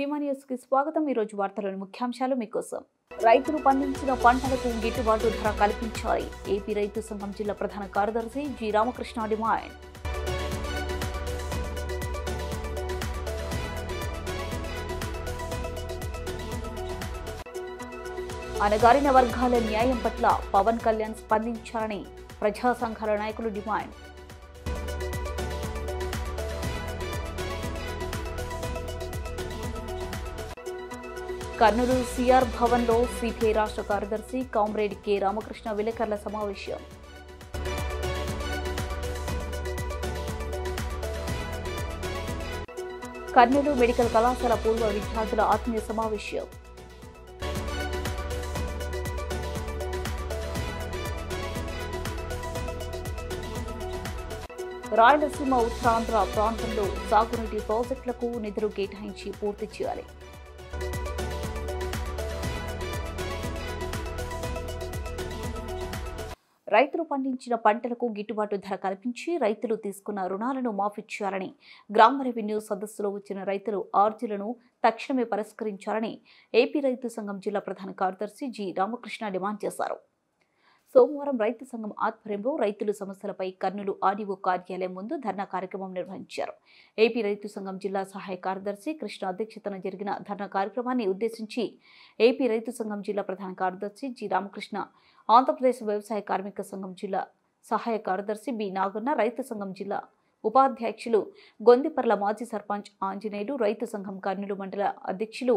Seema news కి స్వాగతం. ఈ రోజు వార్తలోని ముఖ్యాంశాలు మీకోసం. రైతులు పండించిన పంటలకు గిట్టుబాటు ధర కల్పించాలి. ఏపీ రైతు సంఘం జిల్లా ప్రధాన కార్యదర్శి జి రామకృష్ణ డిమాండ్. అణగారిన వర్గాల న్యాయం పట్ల పవన్ కళ్యాణ్ స్పందించాలని ప్రజా సంఘాల నాయకులు డిమాండ్. కర్నూలు సిఆర్ భవన్లో సిపిఐ రాష్ట్ర కార్యదర్శి కామ్రేడ్ కె రామకృష్ణ విలేకరుల సమావేశం. కర్నూలు మెడికల్ కళాశాల పూర్వ విద్యార్థుల ఆత్మీయ సమావేశం. రాయలసీమ ఉత్తరాంధ్ర ప్రాంతంలో సాగునీటి ప్రాజెక్టులకు నిధులు కేటాయించి పూర్తి చేయాలి. రైతులు పండించిన పంటలకు గిట్టుబాటు ధర కల్పించి రైతులు తీసుకున్న రుణాలను మాఫీ చేయాలని గ్రామ రెవెన్యూ సదస్సులో వచ్చిన రైతులు ఆర్జీలను తక్షణమే పరిష్కరించాలని ఏపీ రైతు సంఘం జిల్లా ప్రధాన కార్యదర్శి జి రామకృష్ణ డిమాండ్ చేశారు. సోమవారం రైతు సంఘం ఆధ్వర్యంలో రైతుల సమస్యలపై కర్నూలు ఆర్డీఓ కార్యాలయం ముందు ధర్నా కార్యక్రమం నిర్వహించారు. ఏపీ రైతు సంఘం జిల్లా సహాయ కార్యదర్శి కృష్ణ అధ్యక్షతన జరిగిన ధర్నా కార్యక్రమాన్ని ఉద్దేశించి ఏపీ రైతు సంఘం జిల్లా ప్రధాన కార్యదర్శి జి రామకృష్ణ, ఆంధ్రప్రదేశ్ వ్యవసాయ కార్మిక సంఘం జిల్లా సహాయ కార్యదర్శి బి నాగన్న, రైతు సంఘం జిల్లా ఉపాధ్యక్షులు గొందిపర్ల మాజీ సర్పంచ్ ఆంజనేయులు, రైతు సంఘం కర్నూలు మండల అధ్యక్షులు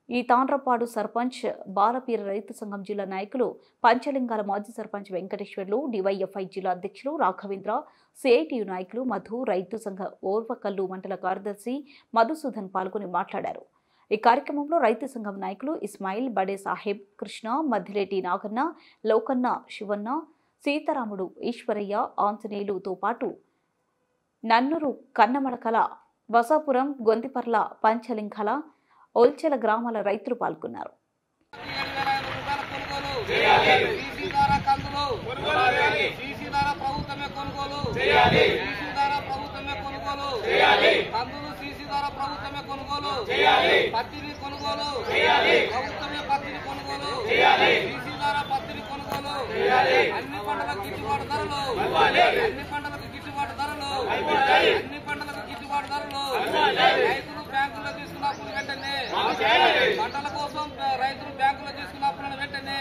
ఈ తాండ్రపాడు సర్పంచ్ బాలపీర, రైతు సంఘం జిల్లా నాయకులు పంచలింగాల మాజీ సర్పంచ్ వెంకటేశ్వర్లు, డివైఎఫ్ఐ జిల్లా అధ్యక్షులు రాఘవేంద్ర, సిఐటియు నాయకులు మధు, రైతు సంఘ ఓర్వకల్లు మండల కార్యదర్శి మధుసూదన్ పాల్గొని మాట్లాడారు. ఈ కార్యక్రమంలో రైతు సంఘం నాయకులు ఇస్మాయిల్, బడే సాహెబ్, కృష్ణ, మద్దిలేటి నాగన్న, లోకన్న, శివన్న, సీతారాముడు, ఈశ్వరయ్య, ఆంజనేయులుతో పాటు నన్నూరు, కన్నమడకల, బసాపురం, గొందిపర్ల, పంచలింగాల, ఓల్చెల గ్రామాల రైతులు పాల్గొన్నారు. బ్యాంకుల్లో తీసుకున్న అప్పులు వెంటనే పంటల కోసం రైతులు బ్యాంకుల్లో తీసుకున్న అప్పులను వెంటనే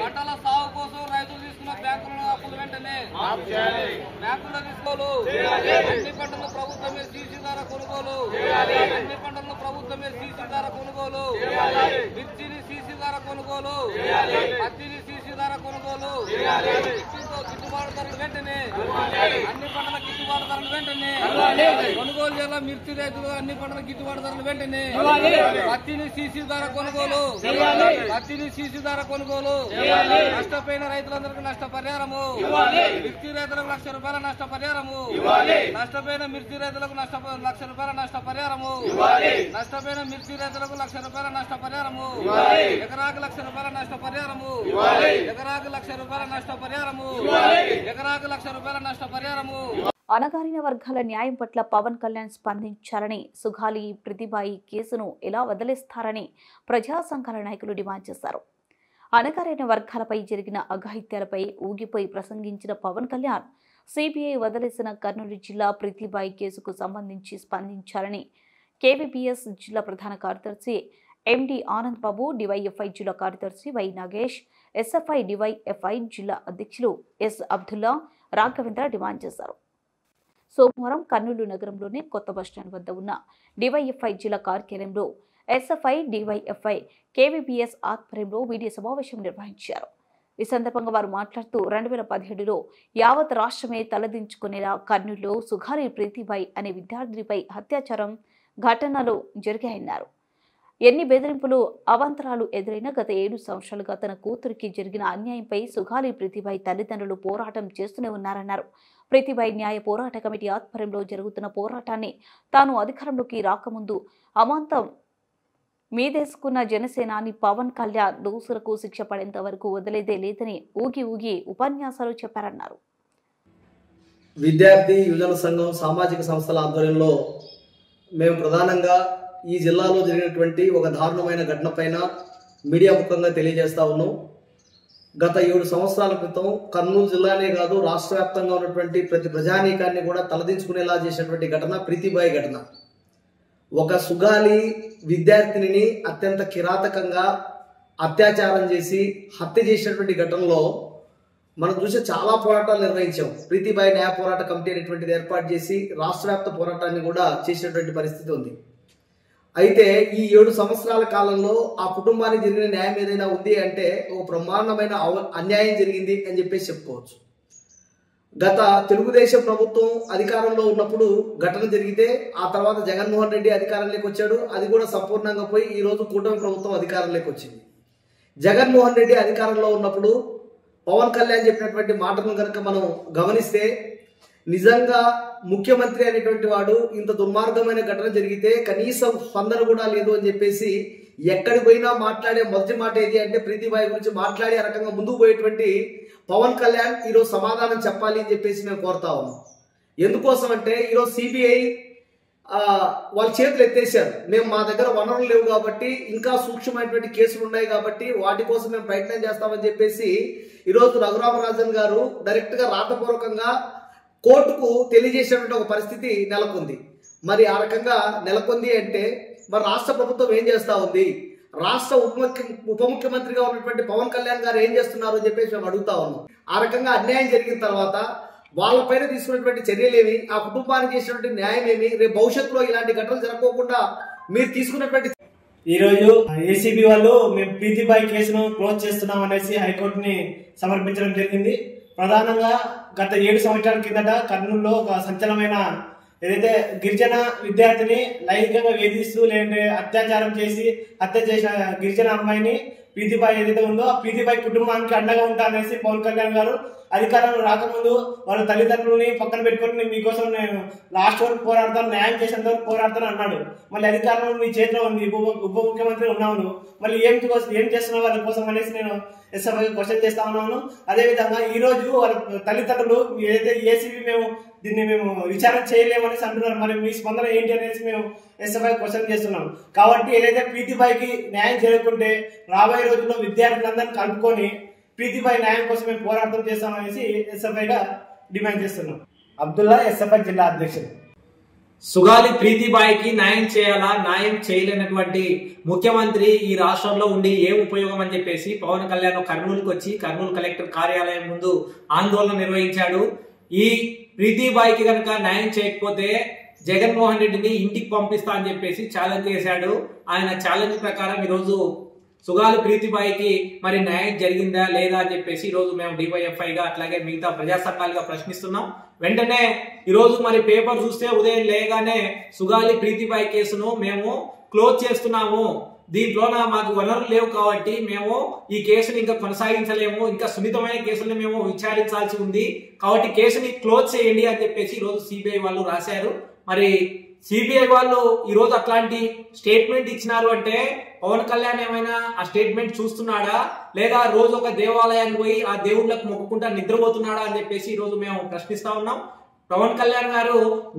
పంటల సాగు కోసం రైతులు తీసుకున్న బ్యాంకుల అప్పులు వెంటనే బ్యాంకుల్లో తీసుకోలు. అన్ని పంటలు ప్రభుత్వమే సీసీ ద్వారా కొనుగోలు. అన్ని పంటలను ప్రభుత్వమే సీసీ ద్వారా కొనుగోలు. మిర్చిని సీసీ ద్వారా కొనుగోలు. పత్తిని సీసీ ద్వారా కొనుగోలు. గిట్టుబాటు ధరలు వెంటనే అన్ని పంటల గిట్టుబాటు ధరలు వెంటనే కొనుగోలు చేయాల. మిర్చి రైతులు అన్ని పంటల గిట్టుబాటు ధరలు వెంటనే పత్తిని సీసీ ద్వారా కొనుగోలు. పత్తిని సీసీ ద్వారా కొనుగోలు. నష్టపోయిన రైతులందరికీ నష్టపరిహారము. మిర్చి రైతులకు ₹1,00,000 నష్టపరిహారము. నష్టపోయిన మిర్చి రైతులకు ₹1,00,000 నష్టపరిహారము. నష్టపోయిన మిర్చి రైతులకు ₹1,00,000 నష్టపరిహారము. ఎకరాకు ₹1,00,000 నష్టపరిహారము. ఎకరాకు ₹1,00,000 నష్టపరిహారము. ఎకరాకు ₹1,00,000 నష్టపరిహారము. అణగారిన వర్గాల న్యాయం పట్ల పవన్ కళ్యాణ్ స్పందించాలని, సుగాలి ప్రతిబాయి కేసును ఎలా వదిలేస్తారని ప్రజా సంఘాల నాయకులు డిమాండ్ చేశారు. అణగారిన వర్గాలపై జరిగిన అఘాయిత్యాలపై ఊగిపోయి ప్రసంగించిన పవన్ కళ్యాణ్ సిబిఐ వదిలేసిన కర్నూలు జిల్లా ప్రతిబాయి కేసుకు సంబంధించి స్పందించాలని కేవీపీఎస్ జిల్లా ప్రధాన కార్యదర్శి ఎండి ఆనంద్ బాబు, డివైఎఫ్ఐ జిల్లా కార్యదర్శి వై నాగేష్, ఎస్ఎఫ్ఐ డివైఎఫ్ఐ జిల్లా అధ్యక్షులు ఎస్ అబ్దుల్లా, రాఘవేంద్ర డిమాండ్ చేశారు. సోమవారం కర్నూలు నగరంలోని కొత్త బస్టాండ్ వద్ద ఉన్న డివైఎఫ్ఐ జిల్లా కార్యాలయంలో ఎస్ఎఫ్ఐ, డివైఎఫ్ఐ, కేవీపీఎస్ ఆధ్వర్యంలో మీడియా సమావేశం నిర్వహించారు. ఈ సందర్భంగా వారు మాట్లాడుతూ 2017లో యావత్ రాష్ట్రమే తలదించుకునేలా కర్నూలులో సుగాలి ప్రీతిబాయి అనే విద్యార్థినిపై అత్యాచారం ఘటనలు జరిగాయన్నారు. ఎన్ని బెదిరింపులు, అవాంతరాలు ఎదురైనా గత 7 సంవత్సరాలుగా తన కూతురికి జరిగిన అన్యాయంపై సుగాలి ప్రీతిబాయి తల్లిదండ్రులు పోరాటం చేస్తూనే ఉన్నారన్నారు. ప్రీతిబాయి న్యాయ పోరాట కమిటీ ఆధ్వర్యంలో జరుగుతున్న పోరాటాన్ని తాను అధికారంలోకి రాకముందు అమాంతం మీదేసుకున్న జనసేనాని పవన్ కళ్యాణ్ దోషులకు శిక్ష పడేంత వరకు వదిలేదే లేదని ఊగి ఊగి ఉపన్యాసాలు చెప్పారన్నారు. విద్యార్థి యువజన సంఘం సామాజిక సంస్థల ఆధ్వర్యంలో మేము ప్రధానంగా ఈ జిల్లాలో జరిగినటువంటి ఒక దారుణమైన ఘటన పైన మీడియా ముఖంగా తెలియజేస్తా ఉన్నాం. గత 7 సంవత్సరాల క్రితం కర్నూలు జిల్లానే కాదు రాష్ట్ర వ్యాప్తంగా ఉన్నటువంటి ప్రతి ప్రజానీకాన్ని కూడా తలదించుకునేలా చేసినటువంటి ఘటన ప్రీతిబాయి ఘటన. ఒక సుగాలి విద్యార్థినిని అత్యంత కిరాతకంగా అత్యాచారం చేసి హత్య చేసినటువంటి ఘటనలో మనం చూసే చాలా పోరాటాలు నిర్వహించాం. ప్రీతిబాయి న్యాయ పోరాట కమిటీ అనేటువంటిది ఏర్పాటు చేసి రాష్ట్ర వ్యాప్త పోరాటాన్ని కూడా చేసినటువంటి పరిస్థితి ఉంది. అయితే ఈ 7 సంవత్సరాల కాలంలో ఆ కుటుంబానికి జరిగిన న్యాయం ఏదైనా ఉంది అంటే ఒక బ్రహ్మాండమైన అన్యాయం జరిగింది అని చెప్పేసి చెప్పుకోవచ్చు. గత తెలుగుదేశం ప్రభుత్వం అధికారంలో ఉన్నప్పుడు ఘటన జరిగితే ఆ తర్వాత జగన్మోహన్ రెడ్డి అధికారంలోకి వచ్చాడు. అది కూడా సంపూర్ణంగా పోయి ఈ రోజు కూటమి ప్రభుత్వం అధికారంలోకి వచ్చింది. జగన్మోహన్ రెడ్డి అధికారంలో ఉన్నప్పుడు పవన్ కళ్యాణ్ చెప్పినటువంటి మాటలను కనుక మనం గమనిస్తే నిజంగా ముఖ్యమంత్రి అనేటువంటి వాడు ఇంత దుర్మార్గమైన ఘటన జరిగితే కనీసం స్పందన కూడా లేదు అని చెప్పేసి ఎక్కడికి పోయినా మాట్లాడే మొదటి మాట ఏది అంటే ప్రీతిబాయి గురించి మాట్లాడే రకంగా ముందుకు పోయేటువంటి పవన్ కళ్యాణ్ ఈరోజు సమాధానం చెప్పాలి అని చెప్పేసి మేము కోరుతా ఉన్నాం. ఎందుకోసం అంటే ఈరోజు సిబిఐ వాళ్ళ చేతులు ఎత్తేసారు. మేము మా దగ్గర వనరులు లేవు కాబట్టి ఇంకా సూక్ష్మమైనటువంటి కేసులు ఉన్నాయి కాబట్టి వాటి కోసం మేము ప్రయత్నం చేస్తామని చెప్పేసి ఈరోజు రఘురామరాజన్ గారు డైరెక్ట్ గా రాతపూర్వకంగా కోర్టుకు తెలియజేసినటువంటి ఒక పరిస్థితి నెలకొంది. మరి ఆ రకంగా నెలకొంది అంటే మరి రాష్ట్ర ప్రభుత్వం ఏం చేస్తా ఉంది, రాష్ట్ర ఉప ముఖ్యమంత్రిగా ఉన్నటువంటి పవన్ కళ్యాణ్ గారు ఏం చేస్తున్నారు అని చెప్పేసి మేము అడుగుతా ఉన్నాం. ఆ రకంగా అన్యాయం జరిగిన తర్వాత వాళ్ళపైన తీసుకున్నటువంటి చర్యలేమి, ఆ కుటుంబానికి చేసినటువంటి న్యాయం ఏమి, రేపు భవిష్యత్తులో ఇలాంటి ఘటనలు జరగకుండా మీరు తీసుకున్నటువంటి ఈరోజు ఏసీబీ వాళ్ళు మేము ప్రీతిబాయి కేసును క్లోజ్ చేస్తున్నాం అనేసి హైకోర్టుని సమర్పించడం జరిగింది. ప్రధానంగా గత 7 సంవత్సరాల కిందట కర్నూలులో ఒక సంచలనమైన ఏదైతే గిరిజన విద్యార్థిని లైంగికంగా వేధిస్తూ లేదంటే అత్యాచారం చేసి హత్య చేసిన గిరిజన అమ్మాయిని ప్రీతిబాయి ఏదైతే ఉందో ఆ ప్రీతిబాయి కుటుంబానికి అండగా ఉంటారనేసి పవన్ కళ్యాణ్ గారు అధికారంలో రాకముందు వాళ్ళ తల్లిదండ్రులని పక్కన పెట్టుకుని మీకోసం నేను లాస్ట్ వరకు పోరాడతాను, న్యాయం చేసేంత వరకు పోరాడతాను అన్నాడు. మళ్ళీ అధికారంలో మీ చేతిలో ఉంది, ఉప ముఖ్యమంత్రి ఉన్నాను, మళ్ళీ ఏం చేస్తున్నావు వాళ్ళ కోసం అనేసి నేను ఎస్ఎఫ్ఐ క్వశ్చన్ చేస్తా ఉన్నాను. అదేవిధంగా ఈ రోజు వాళ్ళ తల్లిదండ్రులు ఏదైతే ఏసీబీ దీన్ని మేము విచారణ చేయలేమనేసి అంటున్నారు. మరి మీ స్పందన ఏంటి అనేసి మేము ఎస్ఎఫ్ఐ క్వశ్చన్ చేస్తున్నాం. కాబట్టి ఏదైతే ప్రీతిబాయికి న్యాయం చేయకుంటే రాబోయే రోజుల్లో విద్యార్థులందరినీ కలుపుకొని ప్రీతిబాయి న్యాయం కోసం మేము పోరాటం చేస్తామనేసి ఎస్ఎఫ్ఐగా డిమాండ్ చేస్తున్నాం. అబ్దుల్లా, ఎస్ఎఫ్ఐ జిల్లా అధ్యక్షుడు. సుగాలి ప్రీతిబాయికి న్యాయం చేయాలా, న్యాయం చేయలేనటువంటి ముఖ్యమంత్రి ఈ రాష్ట్రంలో ఉండి ఏం ఉపయోగం అని చెప్పేసి పవన్ కళ్యాణ్ కర్నూలుకి వచ్చి కర్నూలు కలెక్టర్ కార్యాలయం ముందు ఆందోళన నిర్వహించాడు. ఈ ప్రీతిబాయికి కనుక న్యాయం చేయకపోతే జగన్మోహన్ రెడ్డిని ఇంటికి పంపిస్తా అని చెప్పేసి ఛాలెంజ్ చేశాడు. ఆయన ఛాలెంజ్ ప్రకారం ఈరోజు సుగాలి ప్రీతిబాయికి మరి న్యాయం జరిగిందా లేదా అని చెప్పేసి ఈరోజు మేము డివైఎఫ్ఐగా అట్లాగే మిగతా ప్రజా సంఘాలుగా ప్రశ్నిస్తున్నాం. వెంటనే ఈరోజు మరి పేపర్ చూస్తే ఉదయం లేగానే సుగాలి ప్రీతిబాయి కేసును మేము క్లోజ్ చేస్తున్నాము, దీంట్లో మాకు వనరులు లేవు కాబట్టి మేము ఈ కేసుని ఇంకా కొనసాగించలేము, ఇంకా సున్నితమైన కేసుల్ని మేము విచారించాల్సి ఉంది కాబట్టి కేసుని క్లోజ్ చేయండి అని చెప్పేసి ఈరోజు సిబిఐ వాళ్ళు రాశారు. మరి సిబిఐ వాళ్ళు ఈరోజు అట్లాంటి స్టేట్మెంట్ ఇచ్చినారు అంటే పవన్ కళ్యాణ్ ఏమైనా ఆ స్టేట్మెంట్ చూస్తున్నాడా లేదా రోజు ఒక దేవాలయానికి పోయి ఆ దేవుళ్ళకు మొక్కుకుంటా నిద్రపోతున్నాడా అని చెప్పేసి ఈరోజు మేము ప్రశ్నిస్తా ఉన్నాం. పవన్ కళ్యాణ్ గారు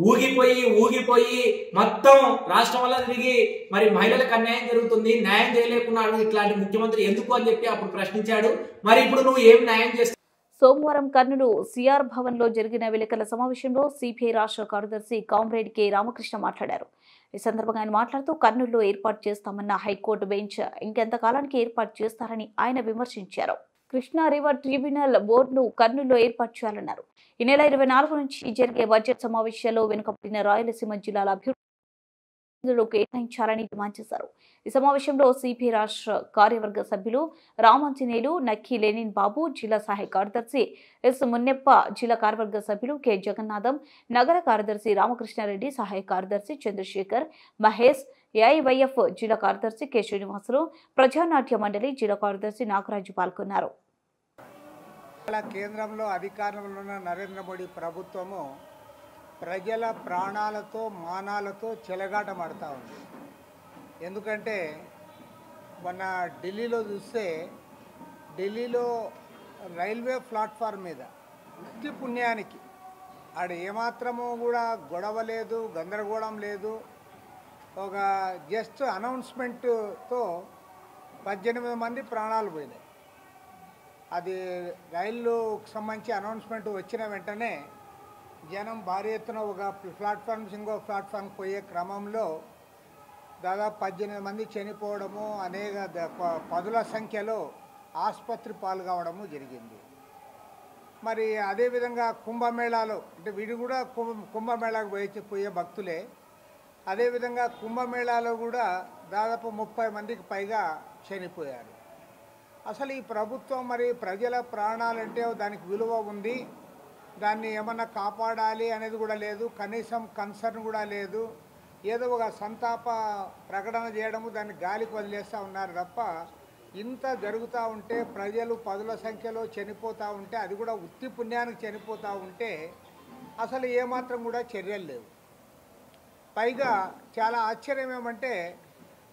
ఊగిపోయి మొత్తం రాష్ట్రం వల్ల తిరిగి మరి మహిళలకు అన్యాయం జరుగుతుంది, న్యాయం చేయలేకున్నాడు, ఇట్లాంటి ముఖ్యమంత్రి ఎందుకు అని చెప్పి అప్పుడు ప్రశ్నించాడు. మరి ఇప్పుడు నువ్వు ఏం న్యాయం చేస్తావు? సోమవారం కర్నూలు సిఆర్ భవన్ లో జరిగిన విలేకరుల సమావేశంలో సిపిఐ రాష్ట్ర కార్యదర్శి కామ్రేడ్ కె రామకృష్ణ మాట్లాడారు. ఈ సందర్భంగా ఆయన మాట్లాడుతూ కర్నూలులో ఏర్పాటు చేస్తామన్న హైకోర్టు బెంచ్ ఇంకెంతకాలానికి ఏర్పాటు చేస్తారని ఆయన విమర్శించారు. కృష్ణా రివర్ ట్రిబ్యునల్ బోర్డును కర్నూలులో ఏర్పాటు చేయాలన్నారు. ఈ నెల 24 నుంచి జరిగే బడ్జెట్ సమావేశాల్లో వెనుకబడిన రాయలసీమ జిల్లాల అభివృద్ధి కేటాయించాలని డిమాండ్ చేశారు. ఈ సమావేశంలో సిపిఐ రాష్ట్ర కార్యవర్గ సభ్యులు రామాంజనేయులు, నక్కి లెనిన్ బాబు, జిల్లా సహాయ కార్యదర్శి ఎస్ మున్నెప్ప, జిల్లా కార్యవర్గ సభ్యులు కె జగన్నాథం, నగర కార్యదర్శి రామకృష్ణారెడ్డి, సహాయ కార్యదర్శి చంద్రశేఖర్, మహేష్, ఏఐవైఎఫ్ జిల్లా కార్యదర్శి కె శ్రీనివాసులు, ప్రజానాట్య మండలి జిల్లా కార్యదర్శి నాగరాజు పాల్గొన్నారు. కేంద్రంలో అధికారంలో ఉన్న నరేంద్ర మోడీ ప్రభుత్వము ప్రజల ప్రాణాలతో మానాలతో చెలగాటమాడుతూ ఉంది. ఎందుకంటే మొన్న ఢిల్లీలో చూస్తే ఢిల్లీలో రైల్వే ప్లాట్ఫామ్ మీద ఉత్తి పుణ్యానికి ఆడ ఏమాత్రము కూడా గొడవ లేదు, గందరగోళం లేదు. ఒక జస్ట్ అనౌన్స్మెంట్తో 18 మంది ప్రాణాలు పోయినాయి. అది రైలుకు సంబంధించి అనౌన్స్మెంట్ వచ్చిన వెంటనే జనం భారీ ఎత్తున ఒక ప్లాట్ఫామ్ ఇంకో ప్లాట్ఫామ్కి పోయే క్రమంలో దాదాపు 18 మంది చనిపోవడము, అనేక పదుల సంఖ్యలో ఆసుపత్రి పాలు కావడము జరిగింది. మరి అదేవిధంగా కుంభమేళాలో అంటే వీడు కూడా కుంభమేళాకు పోయే భక్తులే. అదేవిధంగా కుంభమేళాలో కూడా దాదాపు 30 మందికి పైగా చనిపోయారు. అసలు ఈ ప్రభుత్వం మరి ప్రజల ప్రాణాలంటే దానికి విలువ ఉంది, దాన్ని ఏమన్నా కాపాడాలి అనేది కూడా లేదు, కనీసం కన్సర్న్ కూడా లేదు. ఏదో ఒక సంతాప ప్రకటన చేయడము, దాన్ని గాలికి వదిలేస్తూ ఉన్నారు తప్ప ఇంత జరుగుతూ ఉంటే ప్రజలు పదుల సంఖ్యలో చనిపోతూ ఉంటే, అది కూడా ఉత్తి పుణ్యానికి చనిపోతూ ఉంటే అసలు ఏమాత్రం కూడా చర్యలు లేవు. పైగా చాలా ఆశ్చర్యం ఏమంటే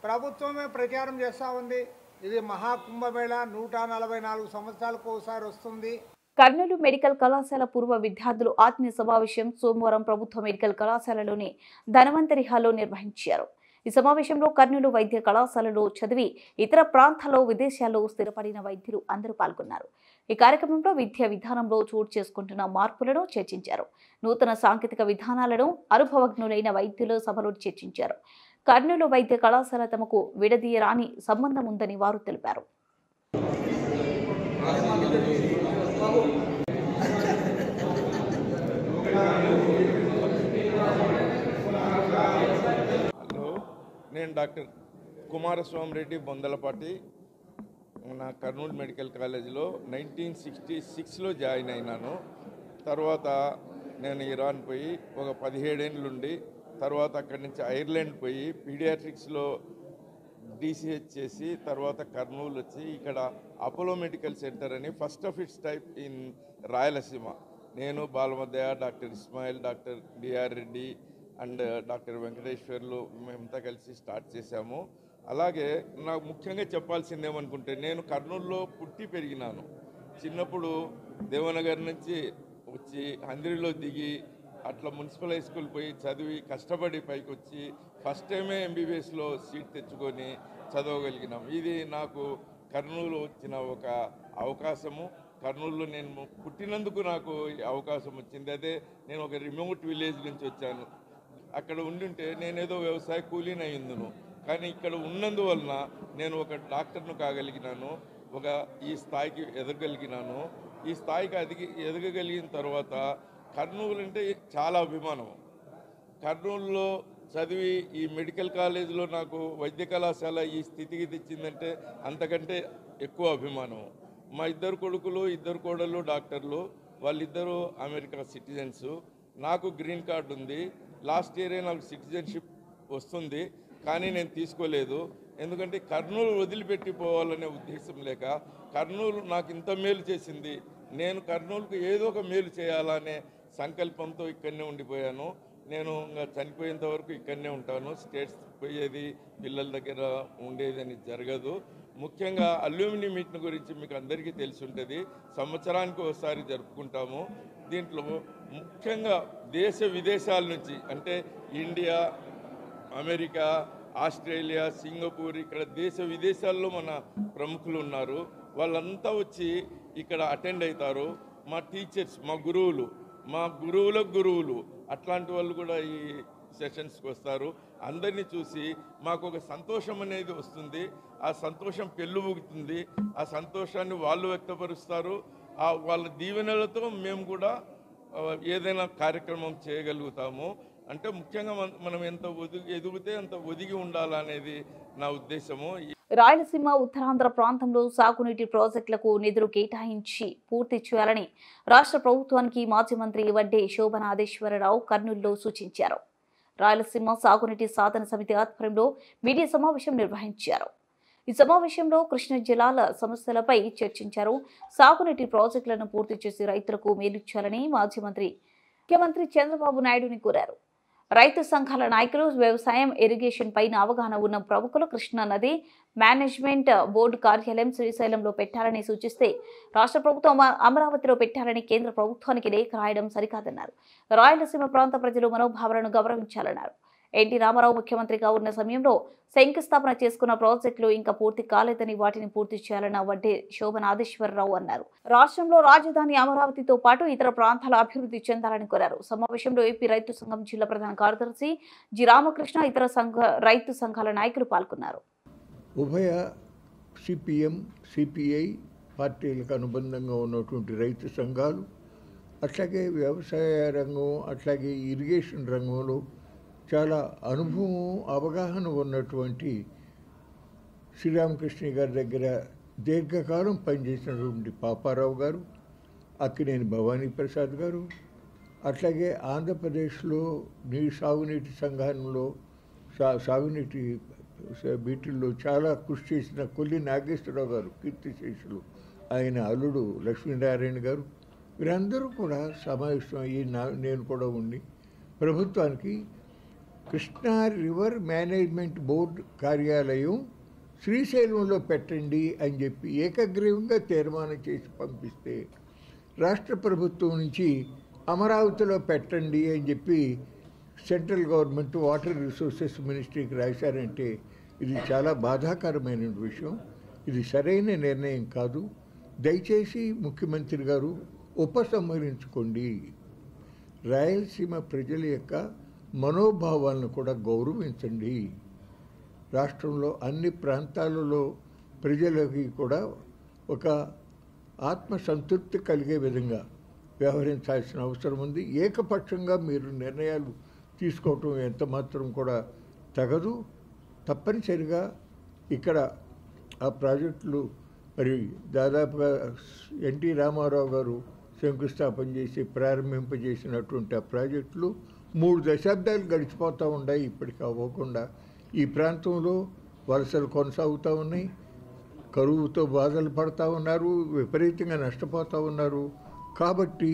ప్రభుత్వమే ప్రచారం చేస్తూ ఉంది, ఇది మహాకుంభమేళ 144 సంవత్సరాలకు ఒకసారి వస్తుంది. కర్నూలు మెడికల్ కళాశాల పూర్వ విద్యార్థులు ఆత్మీయ సమావేశం సోమవారం ప్రభుత్వ మెడికల్ కళాశాలలోని ధనవంతరి హాల్లో నిర్వహించారు. ఈ సమావేశంలో కర్నూలు వైద్య కళాశాలలో చదివి ఇతర ప్రాంతాల్లో విదేశాల్లో స్థిరపడిన వైద్యులు అందరూ పాల్గొన్నారు. ఈ కార్యక్రమంలో విద్యా విధానంలో చోటు చేసుకుంటున్న మార్పులను చర్చించారు. నూతన సాంకేతిక విధానాలను అనుభవజ్ఞులైన వైద్యులు సభలో చర్చించారు. కర్నూలు వైద్య కళాశాల తమకు విడదీయరాని సంబంధం ఉందని వారు తెలిపారు. నేను డాక్టర్ కుమారస్వామి రెడ్డి బొందలపాటి. నా కర్నూలు మెడికల్ కాలేజీలో 1966లో జాయిన్ అయినాను. తర్వాత నేను ఇరాన్ పోయి ఒక 17 ఏళ్ళుండి తర్వాత అక్కడి నుంచి ఐర్లాండ్ పోయి పీడియాట్రిక్స్లో DCH చేసి తర్వాత కర్నూలు వచ్చి ఇక్కడ అపోలో మెడికల్ సెంటర్ అని first of its type in Rayalaseema, నేను Balamaddaiah, doctor Ismail, doctor DR Reddy and doctor Venkateswarlu మేమంతా కలిసి స్టార్ట్ చేశాము. అలాగే నాకు ముఖ్యంగా చెప్పాల్సింది ఏమనుకుంటే, నేను కర్నూలులో పుట్టి పెరిగినాను. చిన్నప్పుడు దేవనగర్ నుంచి వచ్చి హంద్రిలో దిగి అట్లా మున్సిపల్ హై స్కూల్ పోయి చదివి కష్టపడి పైకి వచ్చి ఫస్ట్ టైమే MBBSలో సీట్ తెచ్చుకొని చదవగలిగినాం. ఇది నాకు కర్నూలు వచ్చిన ఒక అవకాశము. కర్నూలులో నేను పుట్టినందుకు నాకు అవకాశం వచ్చింది. అదే నేను ఒక రిమోట్ విలేజ్ నుంచి వచ్చాను. అక్కడ ఉండుంటే నేనేదో వ్యవసాయ కూలీని అయ్యిందును, కానీ ఇక్కడ ఉన్నందువలన నేను ఒక డాక్టర్ను కాగలిగినాను, ఈ స్థాయికి ఎదగలిగినాను. ఈ స్థాయికి ఎదగగలిగిన తర్వాత కర్నూలు అంటే చాలా అభిమానం. కర్నూలులో చదివి ఈ మెడికల్ కాలేజీలో నాకు వైద్య కళాశాల ఈ స్థితికి తెచ్చిందంటే అంతకంటే ఎక్కువ అభిమానం. మా ఇద్దరు కొడుకులు, ఇద్దరు కోడళ్ళు డాక్టర్లు, వాళ్ళిద్దరూ అమెరికా సిటిజన్స్. నాకు గ్రీన్ కార్డు ఉంది. లాస్ట్ ఇయరే నాకు సిటిజన్షిప్ వస్తుంది, కానీ నేను తీసుకోలేదు. ఎందుకంటే కర్నూలు వదిలిపెట్టిపోవాలనే ఉద్దేశం లేక, కర్నూలు నాకు ఇంత మేలు చేసింది, నేను కర్నూలుకు ఏదో ఒక మేలు చేయాలనే సంకల్పంతో ఇక్కడనే ఉండిపోయాను. నేను ఇంకా చనిపోయేంత వరకు ఇక్కడనే ఉంటాను. స్టేట్స్ పోయేది, పిల్లల దగ్గర ఉండేది అని జరగదు. ముఖ్యంగా అల్యూమిని మీట్ని గురించి మీకు అందరికీ తెలిసి ఉంటుంది. సంవత్సరానికి ఒకసారి జరుపుకుంటాము. దీంట్లో ముఖ్యంగా దేశ విదేశాల నుంచి, అంటే ఇండియా, అమెరికా, ఆస్ట్రేలియా, సింగపూర్, ఇక్కడ దేశ విదేశాల్లో మన ప్రముఖులు ఉన్నారు. వాళ్ళంతా వచ్చి ఇక్కడ అటెండ్ అవుతారు. మా టీచర్స్, మా గురువులకు గురువులు అట్లాంటి వాళ్ళు కూడా ఈ సెషన్స్కి వస్తారు. అందరినీ చూసి మాకు ఒక సంతోషం అనేది వస్తుంది. ఆ సంతోషం పెళ్ళుబుగుతుంది. ఆ సంతోషాన్ని వాళ్ళు వ్యక్తపరుస్తారు. వాళ్ళ దీవెనలతో మేము కూడా ఏదైనా కార్యక్రమం చేయగలుగుతాము. అంటే ముఖ్యంగా మనం ఎంత ఎదిగితే అంత ఒదిగి ఉండాలనేది నా ఉద్దేశము. రాయలసీమ, ఉత్తరాంధ్ర ప్రాంతంలో సాగునీటి ప్రాజెక్టులకు నిధులు కేటాయించి పూర్తి చేయాలని రాష్ట్ర ప్రభుత్వానికి మాజీ మంత్రి వడ్డే శోభనాధేశ్వరరావు కర్నూలులో సూచించారు. రాయలసీమ సాగునీటి సాధన సమితి ఆధ్వర్యంలో మీడియా సమావేశం నిర్వహించారు. ఈ సమావేశంలో కృష్ణా జిల్లాల సమస్యలపై చర్చించారు. సాగునీటి ప్రాజెక్టులను పూర్తి చేసి రైతులకు మేలు చేయాలని మాజీ మంత్రి ముఖ్యమంత్రి చంద్రబాబు నాయుడుని కోరారు. రైతు సంఘాల నాయకులు, వ్యవసాయం, ఇరిగేషన్ పైన అవగాహన ఉన్న ప్రముఖులు కృష్ణా నది మేనేజ్మెంట్ బోర్డు కార్యాలయం శ్రీశైలంలో పెట్టాలని సూచిస్తే రాష్ట్ర ప్రభుత్వం అమరావతిలో పెట్టాలని కేంద్ర ప్రభుత్వానికి లేఖ రాయడం సరికాదన్నారు. రాయలసీమ ప్రాంత ప్రజలు మనోభావాలను గౌరవించాలన్నారు. ఎన్టీ రామారావు ముఖ్యమంత్రిగా ఉన్న సమయంలో శంకుస్థాపన చేసుకున్న ప్రాజెక్టులు ఇంకా పూర్తి కాలేదని వాటిని పూర్తి చేయాలన్న వడ్డే శోభనాధీశ్వరరావు అన్నారు. రాష్ట్రంలో రాజధాని అమరావతితో పాటు ఇతర ప్రాంతాల అభివృద్ధి చెందాలని కోరారు. సమావేశంలో ఏపీ రైతు సంఘం జిల్లా ప్రధాన కార్యదర్శి జి రామకృష్ణ, ఇతర రైతు సంఘాల నాయకులు పాల్గొన్నారు. ఉభయ సిపిఎం, సిపిఐ పార్టీలకు అనుబంధంగా ఉన్నటువంటి రైతు సంఘాలు, అట్లాగే వ్యవసాయ రంగం, అట్లాగే ఇరిగేషన్ రంగంలో చాలా అనుభవం, అవగాహన ఉన్నటువంటి శ్రీరామకృష్ణ గారి దగ్గర దీర్ఘకాలం పనిచేసినటువంటి పాపారావు గారు, అక్కినేని భవానీ ప్రసాద్ గారు, అట్లాగే ఆంధ్రప్రదేశ్లో సాగునీటి సంఘంలో సాగునీటి వీటిల్లో చాలా కృషి చేసిన కొల్లి నాగేశ్వరరావు గారు, కీర్తిశేషులు, ఆయన అల్లుడు లక్ష్మీనారాయణ గారు, వీరందరూ కూడా సమావేశం అయ్యి నేను కూడా ఉండి ప్రభుత్వానికి కృష్ణా రివర్ మేనేజ్మెంట్ బోర్డు కార్యాలయం శ్రీశైలంలో పెట్టండి అని చెప్పి ఏకగ్రీవంగా తీర్మానం చేసి పంపిస్తే, రాష్ట్ర ప్రభుత్వం నుంచి అమరావతిలో పెట్టండి అని చెప్పి సెంట్రల్ గవర్నమెంట్ వాటర్ రిసోర్సెస్ మినిస్ట్రీకి రాశారంటే ఇది చాలా బాధాకరమైన విషయం. ఇది సరైన నిర్ణయం కాదు. దయచేసి ముఖ్యమంత్రి గారు ఉపసంహరించుకోండి. రాయలసీమ ప్రజల యొక్క మనోభావాలను కూడా గౌరవించండి. రాష్ట్రంలో అన్ని ప్రాంతాలలో ప్రజలకి కూడా ఒక ఆత్మసంతృప్తి కలిగే విధంగా వ్యవహరించాల్సిన అవసరం ఉంది. ఏకపక్షంగా మీరు నిర్ణయాలు తీసుకోవటం ఎంత మాత్రం కూడా తగదు. తప్పనిసరిగా ఇక్కడ ఆ ప్రాజెక్టులు మరి దాదాపుగా ఎన్టీ రామారావు గారు శంకుస్థాపన చేసి ప్రారంభింపజేసినటువంటి ఆ ప్రాజెక్టులు 3 దశాబ్దాలు గడిచిపోతూ ఉన్నాయి. ఇప్పటికి అవ్వకుండా ఈ ప్రాంతంలో వలసలు కొనసాగుతూ ఉన్నాయి. కరువుతో బాధలు పడుతూ ఉన్నారు, విపరీతంగా నష్టపోతూ ఉన్నారు. కాబట్టి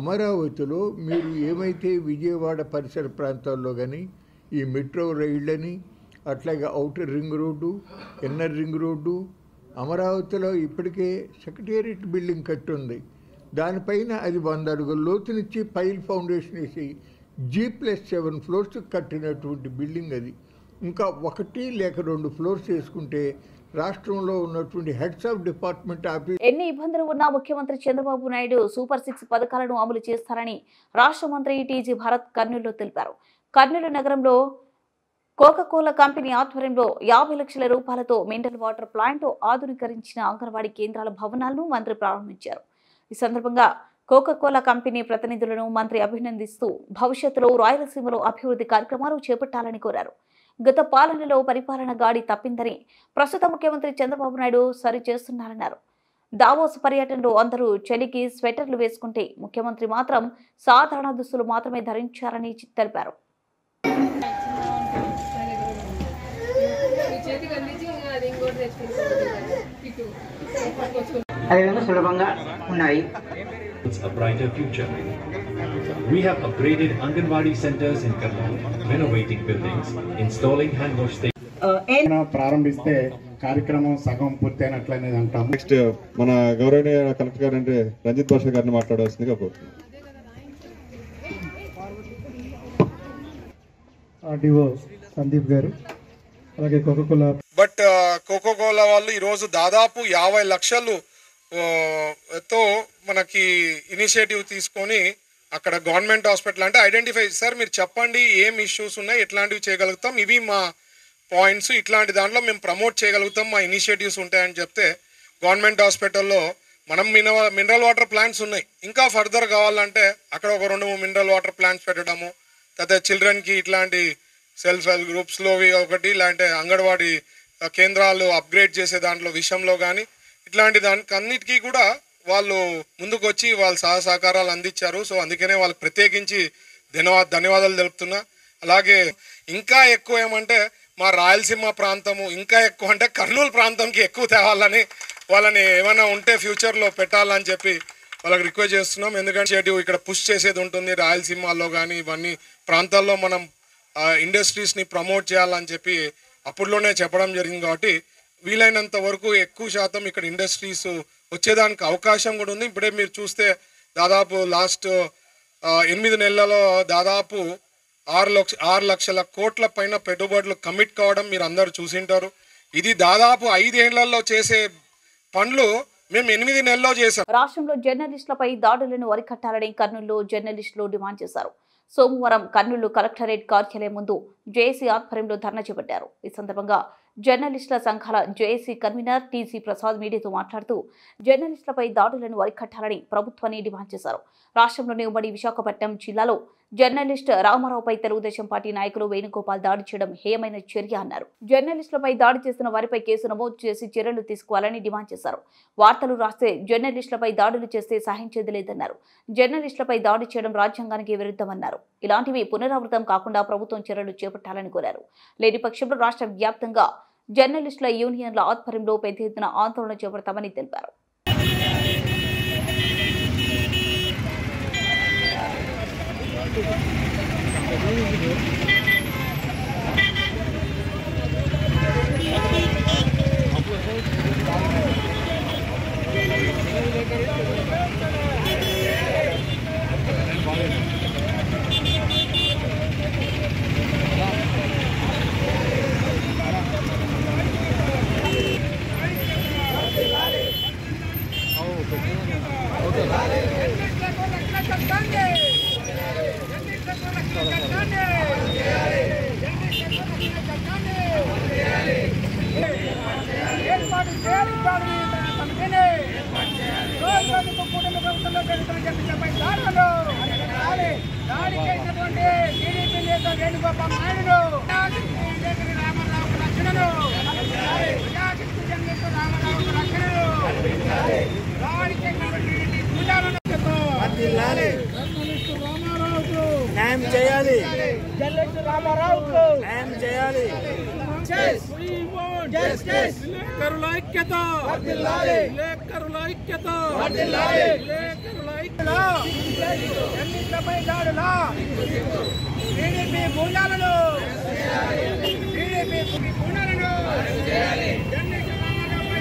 అమరావతిలో మీరు ఏమైతే విజయవాడ పరిసర ప్రాంతాల్లో కానీ ఈ మెట్రో రైళ్ళని, అట్లాగే outer ring road, inner ring road, అమరావతిలో ఇప్పటికే సెక్రటేరియట్ బిల్డింగ్ కట్టుంది. దానిపైన అది 100 అడుగుల లోతునిచ్చి పైల్ ఫౌండేషన్ వేసి G+7 ఫ్లోర్స్ కట్టినటువంటి బిల్డింగ్ అది. ఇంకా 1 లేక 2 ఫ్లోర్స్ వేసుకుంటే రాష్ట్రంలో ఉన్నటువంటి హెడ్స్ ఆఫ్ డిపార్ట్మెంట్ ఆఫీస్. ఎన్ని ఇబ్బందులు ఉన్నా ముఖ్యమంత్రి చంద్రబాబు నాయుడు సూపర్ 6 పథకాలను అమలు చేస్తారని రాష్ట్ర మంత్రి టీజీ భరత్ కర్నూలులో తెలిపారు. కర్నూలు నగరంలో కోకాకోలా కంపెనీ ఆధ్వర్యంలో 50 లక్షల రూపాయలతో మినరల్ వాటర్ ప్లాంట్ ఆధునీకరించిన అంగన్వాడీ కేంద్రాల భవనాలను మంత్రి ప్రారంభించారు. ఈ సందర్భంగా కోకాకోలా కంపెనీ ప్రతినిధులను మంత్రి అభినందిస్తూ భవిష్యత్తులో రాయలసీమలో అభివృద్ధి కార్యక్రమాలు చేపట్టాలని కోరారు. గత పాలనలో పరిపాలన గాడి తప్పిందని ప్రస్తుత ముఖ్యమంత్రి చంద్రబాబు నాయుడు సరిచేస్తున్నారన్నారు. దావోస్ పర్యటనలో అందరూ చలికి స్వెటర్లు వేసుకుంటే ముఖ్యమంత్రి మాత్రం సాధారణ దుస్తులు మాత్రమే ధరించారని తెలిపారు. A brighter future. We have upgraded Anganwadi centers in Karnool, renovating buildings, installing hand wash stations. ప్రారంభిస్తే కార్యక్రమం సగం పూర్తయినట్లనేది అంటాం. నెక్స్ట్ మన గౌరవనీయ కలెక్టర్ గారు అంటే రంజిత్ భాష గారిని మాట్లాడాల్సిందిగా కోరుతున్నాం. ఆర్డీఓ సందీప్ గారు, అలాగే కోకోకోలా. బట్ కోకోకోలా వాళ్ళు ఈరోజు దాదాపు 50 లక్షలు తో మనకి ఇనిషియేటివ్ తీసుకొని అక్కడ గవర్నమెంట్ హాస్పిటల్ అంటే ఐడెంటిఫై, సార్ మీరు చెప్పండి ఏం ఇష్యూస్ ఉన్నాయి, ఎట్లాంటివి చేయగలుగుతాం, ఇవి మా పాయింట్స్, ఇట్లాంటి దాంట్లో మేము ప్రమోట్ చేయగలుగుతాం, మా ఇనిషియేటివ్స్ ఉంటాయని చెప్తే గవర్నమెంట్ హాస్పిటల్లో మనం మినరల్ వాటర్ ప్లాంట్స్ ఉన్నాయి. ఇంకా ఫర్దర్ కావాలంటే అక్కడ ఒక 2-3 మినరల్ వాటర్ ప్లాంట్స్ పెట్టడము, తర్వాత చిల్డ్రన్కి ఇట్లాంటి సెల్ఫ్ హెల్ప్ గ్రూప్స్లో ఒకటి, ఇలాంటి అంగన్వాడీ కేంద్రాలు అప్గ్రేడ్ చేసే దాంట్లో విషయంలో కానీ ఇట్లాంటి దానికి అన్నిటికీ కూడా వాళ్ళు ముందుకు వచ్చి వాళ్ళు సహకారాలు అందించారు. సో అందుకనే వాళ్ళకి ప్రత్యేకించి ధన్యవాదాలు తెలుపుతున్నా. అలాగే ఇంకా ఎక్కువ ఏమంటే మా రాయలసీమ ప్రాంతము ఇంకా ఎక్కువ అంటే కర్నూలు ప్రాంతంకి ఎక్కువ తేవాలని, వాళ్ళని ఏమైనా ఉంటే ఫ్యూచర్లో పెట్టాలని చెప్పి వాళ్ళకి రిక్వెస్ట్ చేస్తున్నాం. ఎందుకంటే ఇక్కడ పుష్ చేసేది ఉంటుంది రాయలసీమలో కానీ ఇవన్నీ ప్రాంతాల్లో మనం ఇండస్ట్రీస్ని ప్రమోట్ చేయాలని చెప్పి అప్పుడులోనే చెప్పడం జరిగింది. కాబట్టి వీలైనంత వరకు ఎక్కువ శాతం ఇక్కడ ఇండస్ట్రీస్ వచ్చేదానికి అవకాశం కూడా ఉంది. ఇప్పుడే మీరు చూస్తే దాదాపు లాస్ట్ 8 నెలలలో దాదాపు 6 లక్షల కోట్ల పైన పెట్టుబడులు కమిట్ కావడం మీరు అందరూ చూసింటారు. ఇది దాదాపు 5 ఏళ్లలో చేసే పనులు మేము 8 నెలల్లో చేశాం. రాష్ట్రంలో జర్నలిస్టులపై దాడులను అరికట్టాలని కర్నూలులో జర్నలిస్టులు డిమాండ్ చేశారు. సోమవారం కర్నూలు కలెక్టరేట్ కార్యాలయం ముందు జేఏసీ ఆధ్వర్యంలో ధర్నా చేపట్టారు. ఈ సందర్భంగా జర్నలిస్టుల సంఘాల జేఏసీ కన్వీనర్ టీసీ ప్రసాద్ మీడియాతో మాట్లాడుతూ జర్నలిస్టులపై దాడులను అరికట్టాలని ప్రభుత్వాన్ని డిమాండ్ చేశారు. రాష్ట్రంలోని ఉమ్మడి విశాఖపట్నం జిల్లాలో జర్నలిస్ట్ రామారావుపై తెలుగుదేశం పార్టీ నాయకులు వేణుగోపాల్ దాడి చేయడం హేయమైన చర్య అన్నారు. జర్నలిస్టులపై దాడి చేసిన వారిపై కేసు నమోదు చేసి చర్యలు తీసుకోవాలని డిమాండ్ చేశారు. వార్తలు రాస్తే జర్నలిస్టులపై దాడులు చేస్తే సహించేది లేదన్నారు. జర్నలిస్టులపై దాడి చేయడం రాజ్యాంగానికి విరుద్ధమన్నారు. ఇలాంటివి పునరావృతం కాకుండా ప్రభుత్వం చర్యలు చేపట్టాలని కోరారు. లేని పక్షంలో రాష్ట్ర వ్యాప్తంగా జర్నలిస్టుల యూనియన్ల ఆధ్వర్యంలో పెద్ద ఎత్తున ఆందోళన చేపడతామని తెలిపారు. వేణుగోపాల్ నాయుడు రామారావుకు రక్షణను రామారావుకు రక్షణను న్యాయం చేయాలి. జర్నలిస్టు రామారావుకు న్యాయం చేయాలి. విలేకరుల ఐక్యత, విలేకరుల ఐక్యత, విలేకరుల ఐక్యత. జర్నలిస్టులపై దాడులా టీడీపీ గుండాలను, టీడీపీ గుండాలను, జర్నలిస్టు రామారావుపై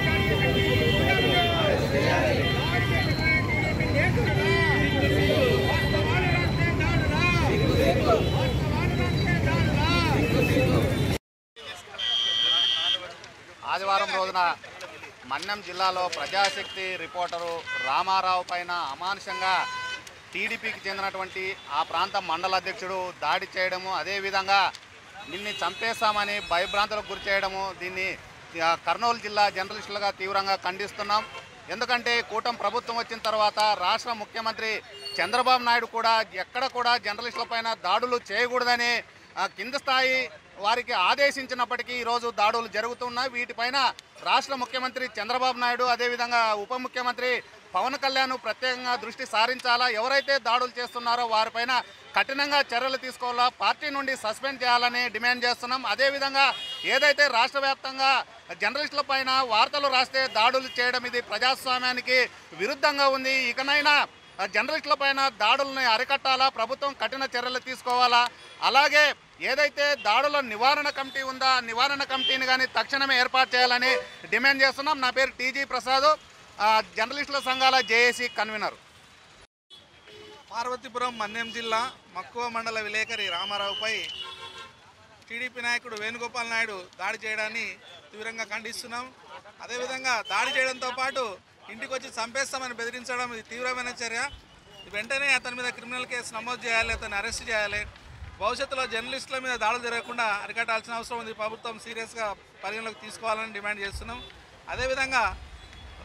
ఆదివారం రోజున మన్యం జిల్లాలో ప్రజాశక్తి రిపోర్టరు రామారావు పైన అమానుషంగా టీడీపీకి చెందినటువంటి ఆ ప్రాంత మండల అధ్యక్షుడు దాడి చేయడము, అదేవిధంగా నిన్ను చంపేస్తామని భయభ్రాంతులకు గురి చేయడము, దీన్ని కర్నూలు జిల్లా జర్నలిస్టులుగా తీవ్రంగా ఖండిస్తున్నాం. ఎందుకంటే కూటమి ప్రభుత్వం వచ్చిన తర్వాత రాష్ట్ర ముఖ్యమంత్రి చంద్రబాబు నాయుడు కూడా ఎక్కడ కూడా జర్నలిస్టులపైన దాడులు చేయకూడదని కింద స్థాయి వారికి ఆదేశించినప్పటికీ ఈరోజు దాడులు జరుగుతున్నాయి. వీటిపైన రాష్ట్ర ముఖ్యమంత్రి చంద్రబాబు నాయుడు, అదేవిధంగా ఉప ముఖ్యమంత్రి పవన్ కళ్యాణ్ ప్రత్యేకంగా దృష్టి సారించాలా. ఎవరైతే దాడులు చేస్తున్నారో వారిపైన కఠినంగా చర్యలు తీసుకోవాలా, పార్టీ నుండి సస్పెండ్ చేయాలని డిమాండ్ చేస్తున్నాం. అదేవిధంగా ఏదైతే రాష్ట్ర వ్యాప్తంగా జర్నలిస్టుల పైన వార్తలు రాస్తే దాడులు చేయడం ఇది ప్రజాస్వామ్యానికి విరుద్ధంగా ఉంది. ఇకనైనా జర్నలిస్టుల పైన దాడులను అరికట్టాలా, ప్రభుత్వం కఠిన చర్యలు తీసుకోవాలా. అలాగే ఏదైతే దాడుల నివారణ కమిటీ ఉందో ఆ నివారణ కమిటీని కానీ తక్షణమే ఏర్పాటు చేయాలని డిమాండ్ చేస్తున్నాం. నా పేరు టీజీ ప్రసాద్, జర్నలిస్టుల సంఘాల జేఏసీ కన్వీనర్. పార్వతీపురం మన్యం జిల్లా మక్కువ మండల విలేకరి రామారావుపై టీడీపీ నాయకుడు వేణుగోపాల్ నాయుడు దాడి చేయడాన్ని తీవ్రంగా ఖండిస్తున్నాం. అదేవిధంగా దాడి చేయడంతో పాటు ఇంటికి వచ్చి చంపేస్తామని బెదిరించడం ఇది తీవ్రమైన చర్య. వెంటనే అతని మీద క్రిమినల్ కేసు నమోదు చేయాలి, అతన్ని అరెస్ట్ చేయాలి. భవిష్యత్తులో జర్నలిస్టుల మీద దాడులు జరగకుండా అరికట్టాల్సిన అవసరం ఉంది. ప్రభుత్వం సీరియస్గా పరిగణలోకి తీసుకోవాలని డిమాండ్ చేస్తున్నాం. అదేవిధంగా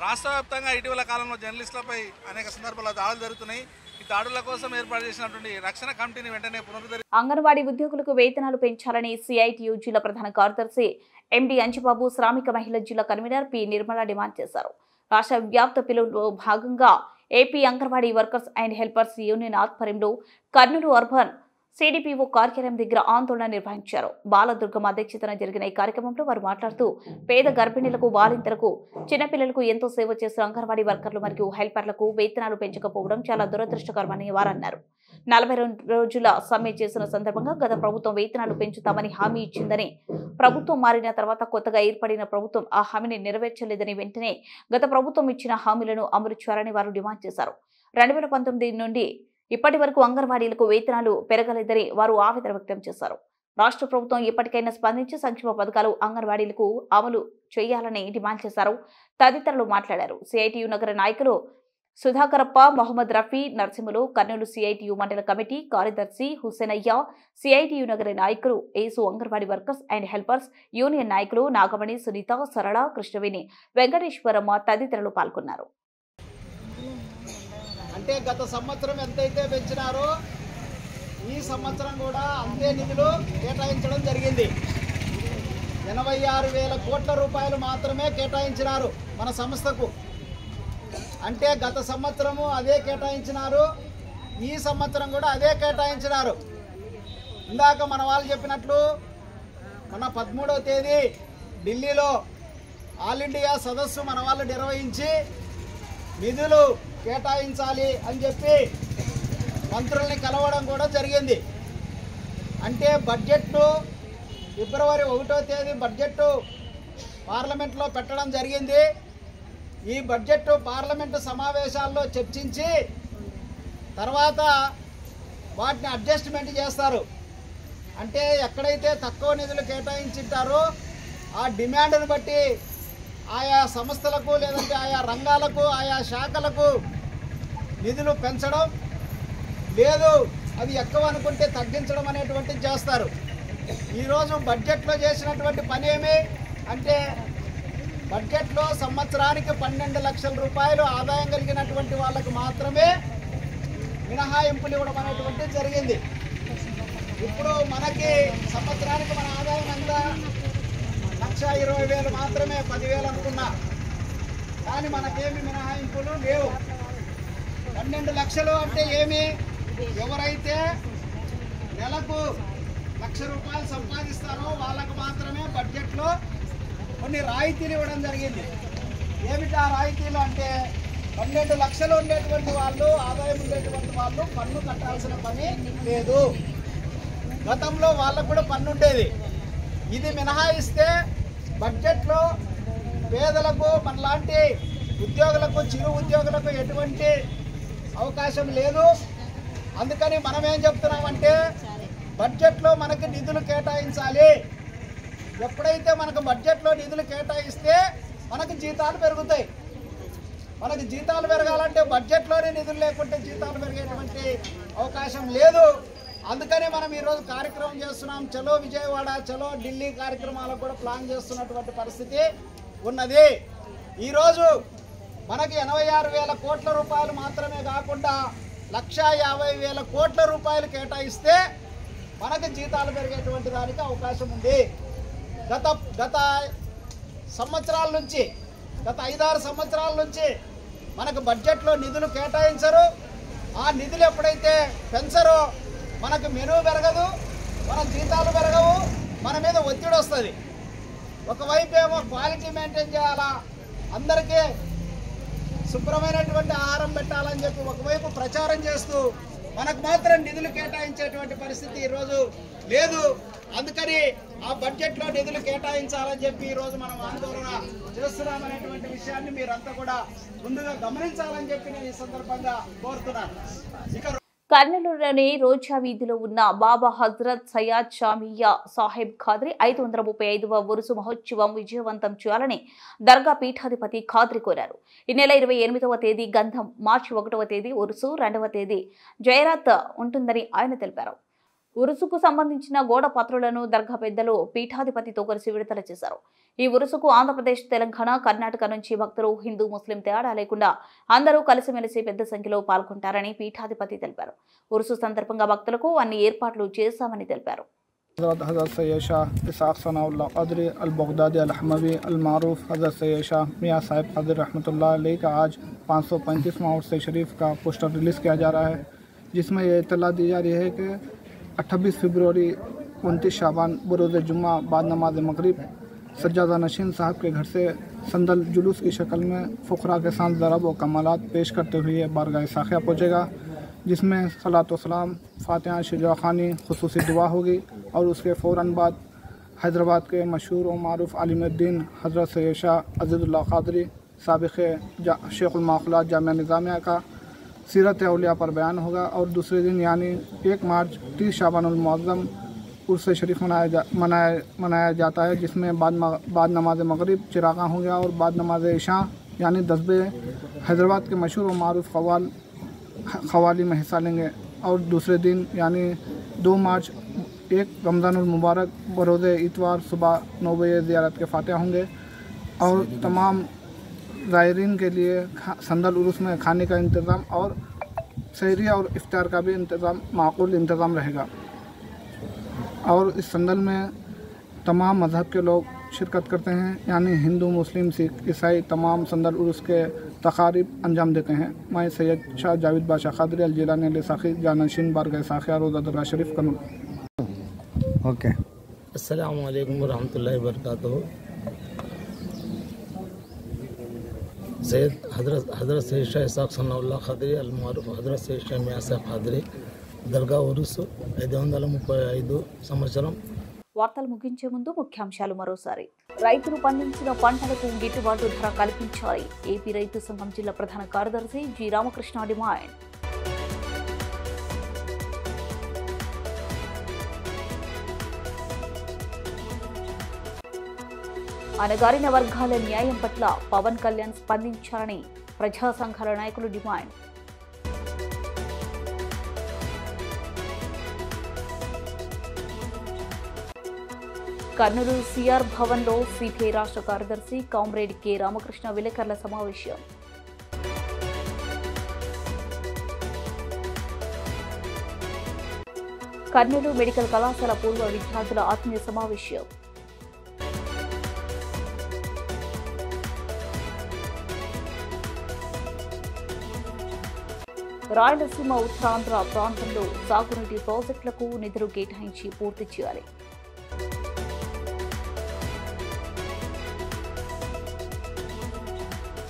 రాష్ట్ర వ్యాప్తంగా ఇటీవల కాలంలో జర్నలిస్టులపై అనేక సందర్భాల్లో దాడులు జరుగుతున్నాయి. ఈ దాడుల కోసం ఏర్పాటు చేసినటువంటి రక్షణ కమిటీని వెంటనే పునరుద్ధరి. అంగన్వాడీ ఉద్యోగులకు వేతనాలు పెంచాలని సిఐటియు జిల్లా ప్రధాన కార్యదర్శి ఎండి అంజిబాబు, శ్రామిక మహిళా జిల్లా కన్వీనర్ పి నిర్మల డిమాండ్ చేశారు. రాష్ట్ర వ్యాప్త పిలుపులో భాగంగా AP anganwadi workers and helpers union ఆధ్వర్యంలో కర్నూలు అర్బన్ సిడిపిఓ కార్యాలయం దగ్గర ఆందోళన నిర్వహించారు. బాలదుర్గం అధ్యక్షతన జరిగిన ఈ కార్యక్రమంలో వారు మాట్లాడుతూ పేద గర్భిణీలకు, బాలింతలకు, చిన్నపిల్లలకు ఎంతో సేవ చేసిన అంగన్వాడీ వర్కర్లు మరియు హెల్పర్లకు వేతనాలు పెంచకపోవడం చాలా దురదృష్టకరమని వారన్నారు. 42 రోజుల సమ్మె చేసిన సందర్భంగా గత ప్రభుత్వం వేతనాలు పెంచుతామని హామీ ఇచ్చిందని, ప్రభుత్వం మారిన తర్వాత కొత్తగా ఏర్పడిన ప్రభుత్వం ఆ హామీని నెరవేర్చలేదని, వెంటనే గత ప్రభుత్వం ఇచ్చిన హామీలను అమలు చేయాలని వారు డిమాండ్ చేశారు. 2019 నుండి ఇప్పటి వరకు అంగన్వాడీలకు వేతనాలు పెరగలేదని వారు ఆవేదన వ్యక్తం చేశారు. రాష్ట్ర ప్రభుత్వం ఇప్పటికైనా స్పందించి సంక్షేమ పథకాలు అంగన్వాడీలకు అమలు చేయాలని డిమాండ్ చేశారు. తదితరులు మాట్లాడారు. సిఐటియు నగర నాయకులు సుధాకరప్ప, మహమ్మద్ రఫీ, నర్సింహులు, కర్నూలు సిఐటియు మండల కమిటీ కార్యదర్శి హుసేనయ్య, సిఐటియు నగర నాయకులు Yesu, anganwadi workers and helpers union నాయకులు నాగమణి, సునీత, సరళ, కృష్ణవేణి, వెంకటేశ్వరమ్మ తదితరులు పాల్గొన్నారు. అంటే గత సంవత్సరం ఎంతైతే పెంచినారో ఈ సంవత్సరం కూడా అంతే నిధులు కేటాయించడం జరిగింది. 86,000 కోట్ల రూపాయలు మాత్రమే కేటాయించినారు మన సంస్థకు. అంటే గత సంవత్సరము అదే కేటాయించినారు, ఈ సంవత్సరం కూడా అదే కేటాయించినారు. ఇందాక మన వాళ్ళు చెప్పినట్లు మన 13వ తేదీ ఢిల్లీలో ఆల్ ఇండియా సదస్సు మన వాళ్ళు నిర్వహించి నిధులు కేటాయించాలి అని చెప్పి మంత్రుల్ని కలవడం కూడా జరిగింది. అంటే బడ్జెట్ను ఫిబ్రవరి 1వ తేదీ బడ్జెట్ పార్లమెంట్లో పెట్టడం జరిగింది. ఈ బడ్జెట్ పార్లమెంటు సమావేశాల్లో చర్చించి తర్వాత వాటిని అడ్జస్ట్మెంట్ చేస్తారు. అంటే ఎక్కడైతే తక్కువ నిధులు కేటాయించుంటారో ఆ డిమాండ్ను బట్టి ఆయా సంస్థలకు లేదంటే ఆయా రంగాలకు ఆయా శాఖలకు నిధులు పెంచడం, లేదు అది ఎక్కువ అనుకుంటే తగ్గించడం అనేటువంటిది చేస్తారు. ఈరోజు బడ్జెట్లో చేసినటువంటి పని ఏమి అంటే బడ్జెట్లో సంవత్సరానికి 12 లక్షల రూపాయలు ఆదాయం కలిగినటువంటి వాళ్ళకు మాత్రమే మినహాయింపులు ఇవ్వడం అనేటువంటిది జరిగింది. ఇప్పుడు మనకి సంవత్సరానికి మన ఆదాయం ఎంత 1,20,000 మాత్రమే, 10,000 అనుకున్నా. కానీ మనకేమి మినహాయింపులు లేవు. 12 లక్షలు అంటే ఏమి? ఎవరైతే నెలకు 1,00,000 రూపాయలు సంపాదిస్తారో వాళ్ళకు మాత్రమే బడ్జెట్లో కొన్ని రాయితీలు ఇవ్వడం జరిగింది. ఏమిటి ఆ రాయితీలు అంటే 12 లక్షలు ఉండేటువంటి వాళ్ళు, ఆదాయం ఉండేటువంటి వాళ్ళు పన్ను కట్టాల్సిన పని లేదు. గతంలో వాళ్ళకు కూడా పన్ను ఉండేది. ఇది మినహాయిస్తే బడ్జెట్లో పేదలకు, మనలాంటి ఉద్యోగులకు, చిరు ఉద్యోగులకు ఎటువంటి అవకాశం లేదు. అందుకని మనం ఏం చెప్తున్నామంటే బడ్జెట్లో మనకి నిధులు కేటాయించాలి. ఎప్పుడైతే మనకు బడ్జెట్లో నిధులు కేటాయిస్తే మనకు జీతాలు పెరుగుతాయి. మనకు జీతాలు పెరగాలంటే బడ్జెట్లోనే నిధులు లేకుంటే జీతాలు పెరిగేటువంటి అవకాశం లేదు. అందుకని మనం ఈరోజు కార్యక్రమం చేస్తున్నాం. చలో విజయవాడ, చలో ఢిల్లీ కార్యక్రమాలకు కూడా ప్లాన్ చేస్తున్నటువంటి పరిస్థితి ఉన్నది. ఈరోజు మనకి 86,000 కోట్ల రూపాయలు మాత్రమే కాకుండా 1,50,000 కోట్ల రూపాయలు కేటాయిస్తే మనకు జీతాలు పెరిగేటువంటి దానికి అవకాశం ఉంది. గత సంవత్సరాల నుంచి, గత 5-6 సంవత్సరాల నుంచి మనకు బడ్జెట్లో నిధులు కేటాయించరు. ఆ నిధులు ఎప్పుడైతే పెంచరో మనకు మెనూ పెరగదు, మన జీతాలు పెరగవు, మన మీద ఒత్తిడి వస్తుంది. ఒకవైపు ఏమో క్వాలిటీ మెయింటైన్ చేయాలా, అందరికీ శుభ్రమైనటువంటి ఆహారం పెట్టాలని చెప్పి ఒకవైపు ప్రచారం చేస్తూ మనకు మాత్రం నిధులు కేటాయించేటువంటి పరిస్థితి ఈరోజు లేదు. అందుకని ఆ బడ్జెట్లో నిధులు కేటాయించాలని చెప్పి ఈరోజు మనం ఆందోళన చేస్తున్నామనేటువంటి విషయాన్ని మీరంతా కూడా ముందుగా గమనించాలని చెప్పి నేను ఈ సందర్భంగా కోరుతున్నాను. ఇక కర్నూలులోని రోజా వీధిలో ఉన్న బాబా హజరత్ సయ్యద్ షామియా సాహెబ్ ఖాద్రి 535వ ఉరుసు మహోత్సవం విజయవంతం చేయాలని దర్గా పీఠాధిపతి ఖాద్రి కోరారు. ఈ నెల 28వ తేదీ గంధం, మార్చి 1వ తేదీ ఉరుసు, 2వ తేదీ జయరాత్ ఉంటుందని ఆయన తెలిపారు. ఉరుసుకు సంబంధించిన గోడ పత్రులను దర్గా పెద్దలు పీఠాధిపతితో కలిసి విడుదల చేశారు. ఈ ఉరుసుకు ఆంధ్రప్రదేశ్, తెలంగాణ, కర్ణాటక నుంచి భక్తులు, హిందూ, ముస్లిం తేడా లేకుండా అందరూ కలిసిమెలిసి పెద్ద సంఖ్యలో పాల్గొంటారని పీఠాధిపతి తెలిపారు. ఉరుసు సందర్భంగా భక్తులకు అన్ని ఏర్పాట్లు చేశామని తెలిపారు. हज़रत सैयद शाह इसाक़ सनाउल्लाह क़दरी अल-बगदादी अल-हमवी अल-मारूफ हज़रत सैयद शाह मियाँ साहिब क़दर रहमतुल्लाह अलैह का आज 535वां उर्स शरीफ का पोस्टर रिलीज़ किया जा रहा है, जिसमें यह इत्तला दी जा रही है कि 28 फरवरी 29 शाबान बरोज़ जुम्मा बाद नमाज मगरिब सज्जादा नशीन साहब के घर से संदल जुलूस की शक्ल में फ़ुक़रा के साथ ज़रब व कमालात पेश करते हुए बारगाह साखिया पहुँचेगा, जिसमें सलात व सलाम, फातिहा, शुजा ख़ानी, खुसूसी दुआ होगी और उसके फ़ौरन बाद हैदराबाद के मशहूर व मारूफ़ आलिमुद्दीन हज़रत सैयद शाह अज़ीज़ुल्लाह क़ादरी साबिक़ शेख़ुल माख़ूलात जामिया निज़ामिया का सीरत औलिया पर बयान होगा और दूसरे दिन यानी 1 मार्च 30 शाबानुल मुअज़्ज़म उर्स शरीफ मनाया जाता है, जिसमें बाद नमाज मगरिब चिरागा होंगे और बाद नमाज इशा यानी 10 बजे हैदराबाद के मशहूर और मारूफ ख़वाली में हिस्सा लेंगे। और दूसरे दिन यानी 2 मार्च 1 रमज़ानुल मुबारक बरोज़ इतवार सुबह 9 बजे ज़ियारत के फातिहा होंगे और तमाम ज़ायरीन के लिए संदल उर्स में खाने का इंतज़ाम और सहरी और इफ्तार का भी माकूल इंतज़ाम रहेगा। और इस संदल में तमाम मज़हब के लोग शिरकत करते हैं, यानी हिंदू, मुस्लिम, सिख, ईसाई तमाम संदल उर्स के तकारीब अंजाम देते हैं। मैं सैयद शाह जावेद बादशाह क़ादरी अल जिलानी अली साखी जानशीन बारगाह साखिया रोज़ा दरगाह शरीफ कन्नूर। ओके, अस्सलामु अलैकुम व रहमतुल्लाहि व बरकातुहू। सैयद हज़रत सैयद शाह इसाक़ सनाउल्लाह क़ादरी अल मारूफ हज़रत सैयद शाह मियां साहब क़ादरी దర్గా ఉరుసు 535 సంవత్సరం. వార్తలు ముగించే ముందు ముఖ్యాంశాలు మరోసారి. రైతులు పండించిన పంటలకు గిట్టుబాటు ధర కల్పించాలి. ఏపీ రైతు సంఘం జిల్లా ప్రధాన కార్యదర్శి జి రామకృష్ణ డిమాండ్. అణగారిన వర్గాల న్యాయం పట్ల పవన్ కళ్యాణ్ స్పందించాలని ప్రజా సంఘాల నాయకులు డిమాండ్. కర్నూలు సిఆర్ భవన్లో సిపిఐ రాష్ట్ర కార్యదర్శి కామ్రేడ్ కె రామకృష్ణ విలేకరుల సమావేశం. కర్నూలు మెడికల్ కళాశాల పూర్వ విద్యార్థుల ఆత్మీయ సమావేశం. రాయలసీమ ఉత్తరాంధ్ర ప్రాంతంలో సాగునీటి ప్రాజెక్టులకు నిధులు కేటాయించి పూర్తి చేయాలి.